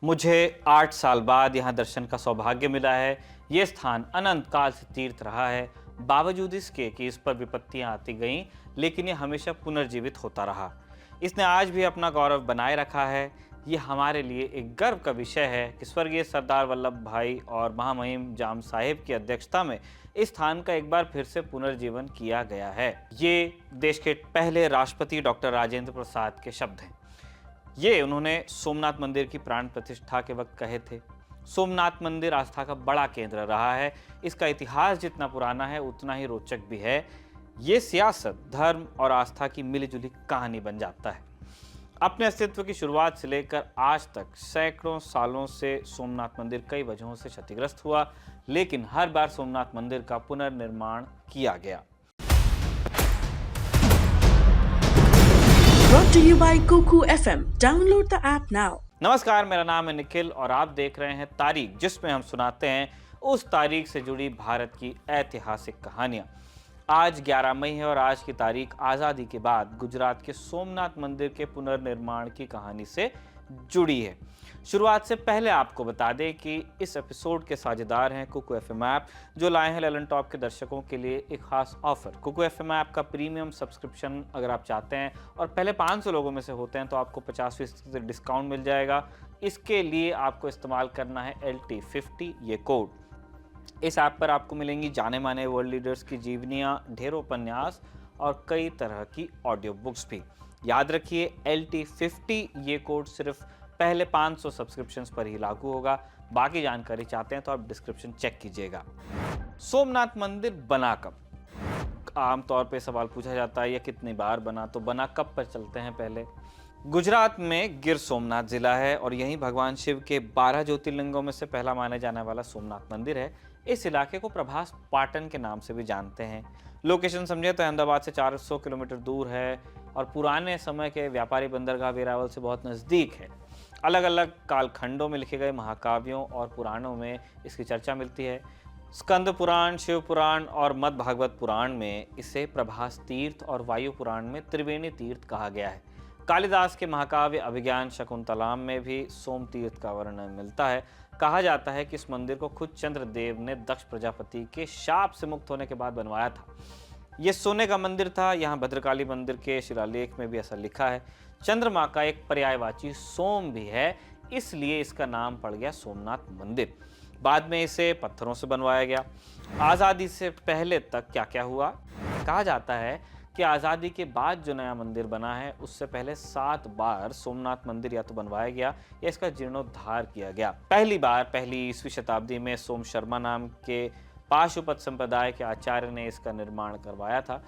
मुझे 8 साल बाद यहाँ दर्शन का सौभाग्य मिला है। ये स्थान अनंत काल से तीर्थ रहा है। बावजूद इसके कि इस पर विपत्तियां आती गईं, लेकिन ये हमेशा पुनर्जीवित होता रहा। इसने आज भी अपना गौरव बनाए रखा है। ये हमारे लिए एक गर्व का विषय है कि स्वर्गीय सरदार वल्लभ भाई और महामहिम जाम साहिब की अध्यक्षता में इस स्थान का एक बार फिर से पुनर्जीवन किया गया है। ये देश के पहले राष्ट्रपति डॉक्टर राजेंद्र प्रसाद के शब्द हैं। ये उन्होंने सोमनाथ मंदिर की प्राण प्रतिष्ठा के वक्त कहे थे। सोमनाथ मंदिर आस्था का बड़ा केंद्र रहा है। इसका इतिहास जितना पुराना है उतना ही रोचक भी है। ये सियासत, धर्म और आस्था की मिलीजुली कहानी बन जाता है। अपने अस्तित्व की शुरुआत से लेकर आज तक सैकड़ों सालों से सोमनाथ मंदिर कई वजहों से क्षतिग्रस्त हुआ, लेकिन हर बार सोमनाथ मंदिर का पुनर्निर्माण किया गया। Brought to you by Kuku FM. Download the app now. नमस्कार, मेरा नाम है निखिल और आप देख रहे हैं तारीख, जिसमें हम सुनाते हैं उस तारीख से जुड़ी भारत की ऐतिहासिक कहानियां। आज 11 मई है और आज की तारीख आज़ादी के बाद गुजरात के सोमनाथ मंदिर के पुनर्निर्माण की कहानी से जुड़ी है। शुरुआत से पहले आपको बता दें कि इस एपिसोड के साझेदार हैं कुकू एफएम ऐप, जो लाए हैं ललन टॉप के दर्शकों के लिए एक खास ऑफर। कुकू एफएम ऐप का प्रीमियम सब्सक्रिप्शन अगर आप चाहते हैं और पहले 500 लोगों में से होते हैं तो आपको 50% डिस्काउंट मिल जाएगा। इसके लिए आपको इस्तेमाल करना है LT50 ये कोड। इस ऐप पर आपको मिलेंगी जाने माने वर्ल्ड लीडर्स की जीवनियाँ, ढेरों उपन्यास और कई तरह की ऑडियो बुक्स भी। याद रखिए, LT50 ये कोड सिर्फ पहले 500 सब्सक्रिप्शंस पर ही लागू होगा। बाकी जानकारी चाहते हैं तो आप डिस्क्रिप्शन चेक कीजिएगा। सोमनाथ मंदिर बना कब? आमतौर पे सवाल पूछा जाता है, यह कितनी बार बना, तो बना कब पर चलते हैं पहले। गुजरात में गिर सोमनाथ जिला है और यहीं भगवान शिव के 12 ज्योतिर्लिंगों में से पहला माने जाने वाला सोमनाथ मंदिर है। इस इलाके को प्रभास पाटन के नाम से भी जानते हैं। लोकेशन समझे तो अहमदाबाद से 400 किलोमीटर दूर है और पुराने समय के व्यापारी बंदरगाह वेरावल से बहुत नज़दीक है। अलग अलग कालखंडों में लिखे गए महाकाव्यों और पुराणों में इसकी चर्चा मिलती है। स्कंद पुराण, शिव पुराण और मद भागवत पुराण में इसे प्रभास तीर्थ और वायु पुराण में त्रिवेणी तीर्थ कहा गया है। कालिदास के महाकाव्य अभिज्ञान शकुंतलाम में भी सोम तीर्थ का वर्णन मिलता है। कहा जाता है कि इस मंदिर को खुद चंद्रदेव ने दक्ष प्रजापति के शाप से मुक्त होने के बाद बनवाया था। यह सोने का मंदिर था। यहाँ भद्रकाली मंदिर के शिलालेख में भी ऐसा लिखा है। चंद्रमा का एक पर्यायवाची सोम भी है, इसलिए इसका नाम पड़ गया सोमनाथ मंदिर। बाद में इसे पत्थरों से बनवाया गया। आज़ादी से पहले तक क्या क्या हुआ? कहा जाता है कि आज़ादी के बाद जो नया मंदिर बना है उससे पहले 7 बार सोमनाथ मंदिर या तो बनवाया गया या इसका जीर्णोद्धार किया गया। पहली बार पहली ईस्वी शताब्दी में सोम शर्मा नाम के पाशुपत संप्रदाय के आचार्य ने इसका निर्माण करवाया था।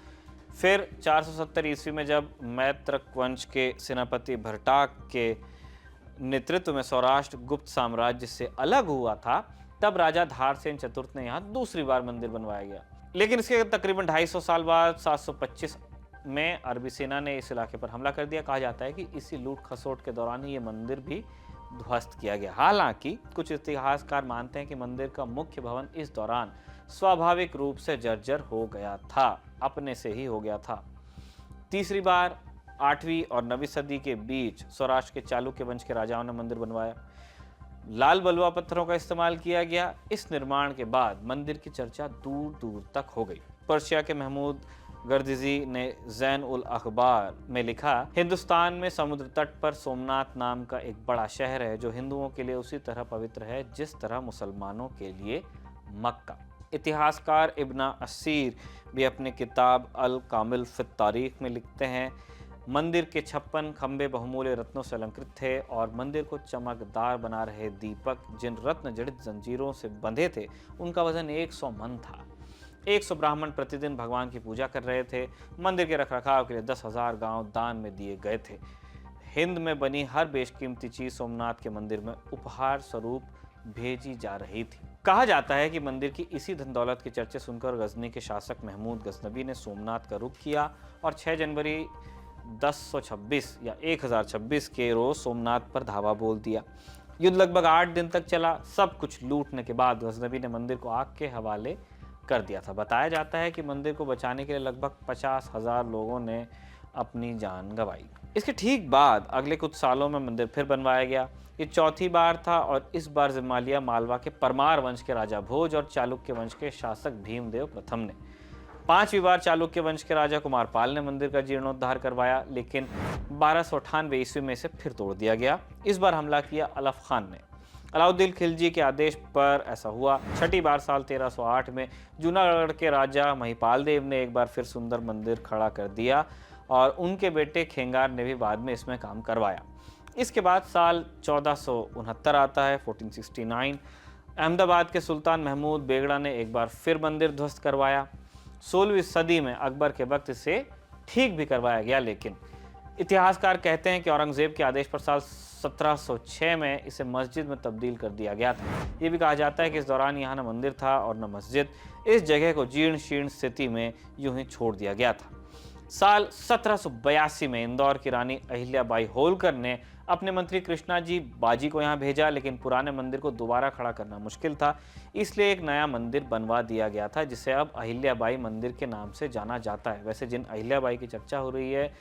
फिर 470 ईस्वी में जब मैत्रक वंश के सेनापति भरटाक के नेतृत्व में सौराष्ट्र गुप्त साम्राज्य से अलग हुआ था, तब राजा धारसेन चतुर्थ ने यहाँ दूसरी बार मंदिर बनवाया गया। लेकिन इसके तकरीबन 250 साल बाद 725 में अरबी सेना ने इस इलाके पर हमला कर दिया। कहा जाता है कि इसी लूट खसोट के दौरान ही ये मंदिर भी ध्वस्त किया गया। हालांकि कुछ इतिहासकार मानते हैं कि मंदिर का मुख्य भवन इस दौरान स्वाभाविक रूप से जर्जर हो गया था, अपने से ही हो गया था। तीसरी बार 8वीं और 9वीं सदी के बीच सौराष्ट्र के चालुक्य वंश के राजाओं ने मंदिर बनवाया। लाल बलुआ पत्थरों का इस्तेमाल किया गया। इस निर्माण के बाद मंदिर की चर्चा दूर दूर तक हो गई। पर्शिया के महमूद गर्दिजी ने ज़ैन उल अखबार में लिखा, हिंदुस्तान में समुद्र तट पर सोमनाथ नाम का एक बड़ा शहर है जो हिंदुओं के लिए उसी तरह पवित्र है जिस तरह मुसलमानों के लिए मक्का। इतिहासकार इब्न असीर भी अपनी किताब अल कामिल फित तारीख में लिखते हैं, मंदिर के 56 खंभे बहुमूल्य रत्नों से अलंकृत थे और मंदिर को चमकदार बना रहे दीपक जिन रत्न जड़ित जंजीरों से बंधे थे उनका वजन 100 मन था। 100 ब्राह्मण प्रतिदिन भगवान की पूजा कर रहे थे। मंदिर के रखरखाव के लिए 10,000 गांव दान में दिए गए थे। हिंद में बनी हर बेशकीमती चीज सोमनाथ के मंदिर में उपहार स्वरूप भेजी जा रही थी। कहा जाता है कि मंदिर की इसी धन दौलत की चर्चा सुनकर गजनी के शासक महमूद गजनबी ने सोमनाथ का रुख किया और 6 जनवरी 1026 या 1026 के रोज सोमनाथ पर धावा बोल दिया। युद्ध लगभग 8 दिन तक चला। सब कुछ लूटने के बाद गजनबी ने मंदिर को आग के हवाले कर दिया था। बताया जाता है कि मंदिर को बचाने के लिए लगभग 50,000 लोगों ने अपनी जान गंवाई। इसके ठीक बाद अगले कुछ सालों में मंदिर फिर बनवाया गया। ये चौथी बार था और इस बार जिम्मा लिया मालवा के परमार वंश के राजा भोज और चालुक्य वंश के शासक भीमदेव प्रथम ने। पांचवी बार चालुक्य वंश के राजा कुमारपाल ने मंदिर का जीर्णोद्धार करवाया, लेकिन 1298 ईस्वी में इसे फिर तोड़ दिया गया। इस बार हमला किया अलफ खान ने। अलाउद्दीन खिलजी के आदेश पर ऐसा हुआ। छठी बार साल 1308 में जूनागढ़ के राजा महिपाल देव ने एक बार फिर सुंदर मंदिर खड़ा कर दिया और उनके बेटे खेंगार ने भी बाद में इसमें काम करवाया। इसके बाद साल 1469 आता है, 1469। अहमदाबाद के सुल्तान महमूद बेगड़ा ने एक बार फिर मंदिर ध्वस्त करवाया। 16वीं सदी में अकबर के वक्त इसे ठीक भी करवाया गया, लेकिन इतिहासकार कहते हैं कि औरंगजेब के आदेश पर साल 1706 में इसे मस्जिद में तब्दील कर दिया गया था। ये भी कहा जाता है कि इस दौरान यहाँ न मंदिर था और न मस्जिद। इस जगह को जीर्ण शीर्ण स्थिति में यूं ही छोड़ दिया गया था। साल 1782 में इंदौर की रानी अहिल्याबाई होलकर ने अपने मंत्री कृष्णा जी बाजी को यहाँ भेजा, लेकिन पुराने मंदिर को दोबारा खड़ा करना मुश्किल था, इसलिए एक नया मंदिर बनवा दिया गया था जिसे अब अहिल्याबाई मंदिर के नाम से जाना जाता है। वैसे जिन अहिल्याबाई की चर्चा हो रही है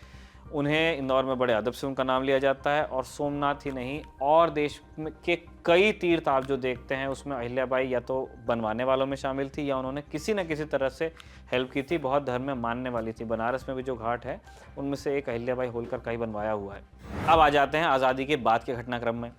उन्हें इंदौर में बड़े अदब से उनका नाम लिया जाता है, और सोमनाथ ही नहीं और देश के कई तीर्थ आप जो देखते हैं उसमें अहिल्याबाई या तो बनवाने वालों में शामिल थी या उन्होंने किसी न किसी तरह से हेल्प की थी। बहुत धर्म में मानने वाली थी। बनारस में भी जो घाट है उनमें से एक अहिल्याबाई होलकर का ही बनवाया हुआ है। अब आ जाते हैं आज़ादी के बाद के घटनाक्रम में।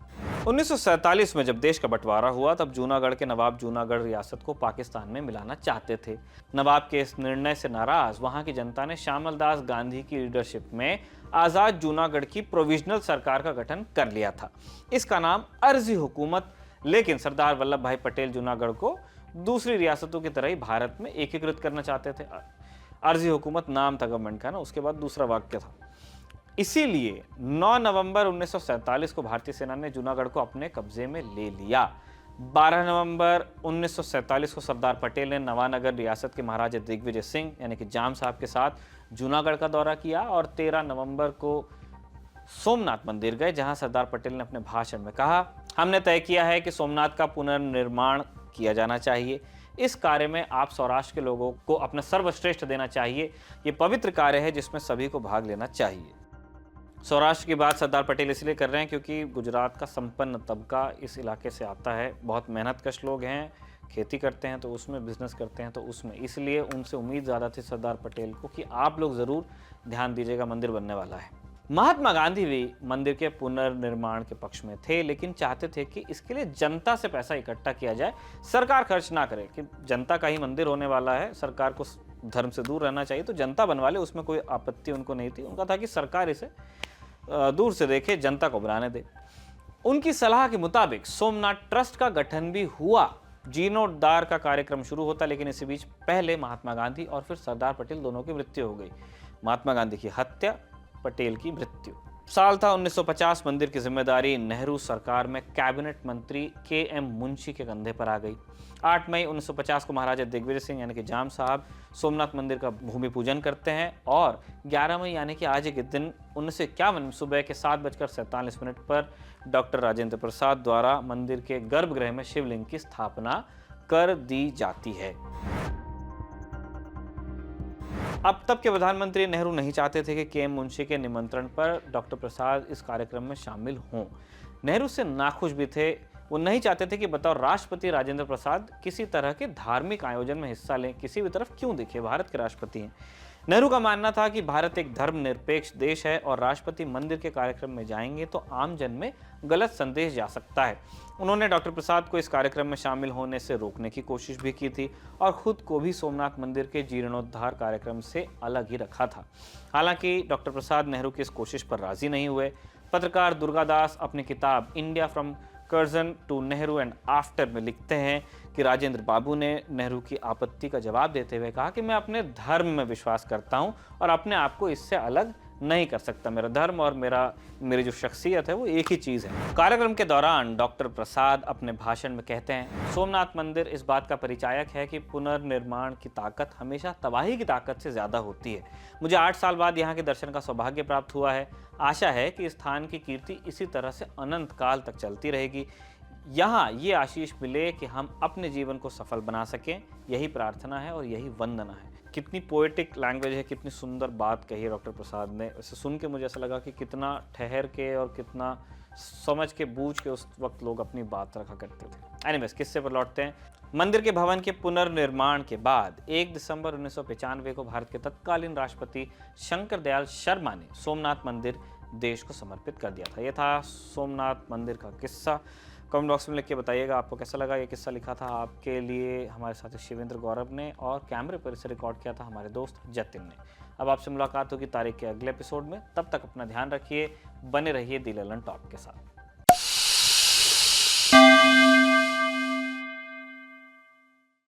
1947 में जब देश का बंटवारा हुआ तब जूनागढ़ के नवाब जूनागढ़ रियासत को पाकिस्तान में मिलाना चाहते थे। नवाब के इस निर्णय से नाराज वहां की जनता ने श्यामल दास गांधी की लीडरशिप में आज़ाद जूनागढ़ की प्रोविजनल सरकार का गठन कर लिया था। इसका नाम अर्जी हुकूमत, लेकिन सरदार वल्लभ भाई पटेल जूनागढ़ को दूसरी रियासतों की तरह ही भारत में एकीकृत करना चाहते थे। अर्जी हुकूमत नाम था गवर्नमेंट का ना, उसके बाद दूसरा वाक्य था। इसीलिए 9 नवंबर 1947 को भारतीय सेना ने जूनागढ़ को अपने कब्जे में ले लिया। 12 नवंबर 1947 को सरदार पटेल ने नवानगर रियासत के महाराजा दिग्विजय सिंह यानी कि जाम साहब के साथ जूनागढ़ का दौरा किया और 13 नवंबर को सोमनाथ मंदिर गए, जहां सरदार पटेल ने अपने भाषण में कहा, हमने तय किया है कि सोमनाथ का पुनर्निर्माण किया जाना चाहिए। इस कार्य में आप सौराष्ट्र के लोगों को अपना सर्वश्रेष्ठ देना चाहिए। ये पवित्र कार्य है जिसमें सभी को भाग लेना चाहिए। सौराष्ट्र की बात सरदार पटेल इसलिए कर रहे हैं क्योंकि गुजरात का संपन्न तबका इस इलाके से आता है। बहुत मेहनतकश लोग हैं, खेती करते हैं तो उसमें, बिजनेस करते हैं तो उसमें, इसलिए उनसे उम्मीद ज़्यादा थी सरदार पटेल को कि आप लोग ज़रूर ध्यान दीजिएगा, मंदिर बनने वाला है। महात्मा गांधी भी मंदिर के पुनर्निर्माण के पक्ष में थे, लेकिन चाहते थे कि इसके लिए जनता से पैसा इकट्ठा किया जाए, सरकार खर्च ना करे, कि जनता का ही मंदिर होने वाला है, सरकार को धर्म से दूर रहना चाहिए तो जनता बनवा ले, उसमें कोई आपत्ति उनको नहीं थी। उनका था कि सरकार इसे दूर से देखे, जनता को बनाने दे। उनकी सलाह के मुताबिक सोमनाथ ट्रस्ट का गठन भी हुआ। जीर्णोद्धार का कार्यक्रम शुरू होता, लेकिन इसी बीच पहले महात्मा गांधी और फिर सरदार पटेल दोनों की मृत्यु हो गई। महात्मा गांधी की हत्या, पटेल की मृत्यु। साल था 1950। मंदिर की जिम्मेदारी नेहरू सरकार में कैबिनेट मंत्री के.एम. मुंशी के कंधे पर आ गई। 8 मई 1950 को महाराजा दिग्विजय सिंह यानी कि जाम साहब सोमनाथ मंदिर का भूमि पूजन करते हैं और 11 मई यानी कि आज के दिन 1951 सुबह के 7:47 पर डॉक्टर राजेंद्र प्रसाद द्वारा मंदिर के गर्भगृह में शिवलिंग की स्थापना कर दी जाती है। अब तब के प्रधानमंत्री नेहरू नहीं चाहते थे कि के.एम. मुंशी के निमंत्रण पर डॉक्टर प्रसाद इस कार्यक्रम में शामिल हों। नेहरू से नाखुश भी थे। वो नहीं चाहते थे कि बतौर राष्ट्रपति राजेंद्र प्रसाद किसी तरह के धार्मिक आयोजन में हिस्सा लें, किसी भी तरफ क्यों दिखे, भारत के राष्ट्रपति हैं। नेहरू का मानना था कि भारत एक धर्मनिरपेक्ष देश है और राष्ट्रपति मंदिर के कार्यक्रम में जाएंगे तो आम जन में गलत संदेश जा सकता है। उन्होंने डॉक्टर प्रसाद को इस कार्यक्रम में शामिल होने से रोकने की कोशिश भी की थी और खुद को भी सोमनाथ मंदिर के जीर्णोद्धार कार्यक्रम से अलग ही रखा था। हालांकि डॉक्टर प्रसाद नेहरू की इस कोशिश पर राजी नहीं हुए। पत्रकार दुर्गादास अपनी किताब India from Curzon to Nehru and after में लिखते हैं कि राजेंद्र बाबू ने नेहरू की आपत्ति का जवाब देते हुए कहा कि मैं अपने धर्म में विश्वास करता हूं और अपने आप को इससे अलग नहीं कर सकता। मेरा धर्म और मेरी जो शख्सियत है वो एक ही चीज़ है। कार्यक्रम के दौरान डॉक्टर प्रसाद अपने भाषण में कहते हैं, सोमनाथ मंदिर इस बात का परिचायक है कि पुनर्निर्माण की ताकत हमेशा तबाही की ताकत से ज़्यादा होती है। मुझे 8 साल बाद यहाँ के दर्शन का सौभाग्य प्राप्त हुआ है। आशा है कि स्थान की कीर्ति इसी तरह से अनंत काल तक चलती रहेगी। यहाँ ये आशीष मिले कि हम अपने जीवन को सफल बना सकें, यही प्रार्थना है और यही वंदना है। कितनी पोएटिक लैंग्वेज है, कितनी सुंदर बात कही है डॉक्टर प्रसाद ने। इसे सुन के मुझे ऐसा लगा कि कितना ठहर के और कितना समझ के बूझ के उस वक्त लोग अपनी बात रखा करते थे। एनीवेज, किस्से पर लौटते हैं। मंदिर के भवन के पुनर्निर्माण के बाद 1 दिसंबर 1995 को भारत के तत्कालीन राष्ट्रपति शंकर दयाल शर्मा ने सोमनाथ मंदिर देश को समर्पित कर दिया था। यह था सोमनाथ मंदिर का किस्सा। कमेंट बॉक्स में लिख के बताइएगा आपको कैसा लगा। ये किस्सा लिखा था आपके लिए हमारे साथी शिवेंद्र गौरव ने और कैमरे पर इसे रिकॉर्ड किया था हमारे दोस्त जतिन ने। अब आपसे मुलाकात होगी तारीख के अगले एपिसोड में। तब तक अपना ध्यान रखिए, बने रहिए दी ललन टॉप के साथ।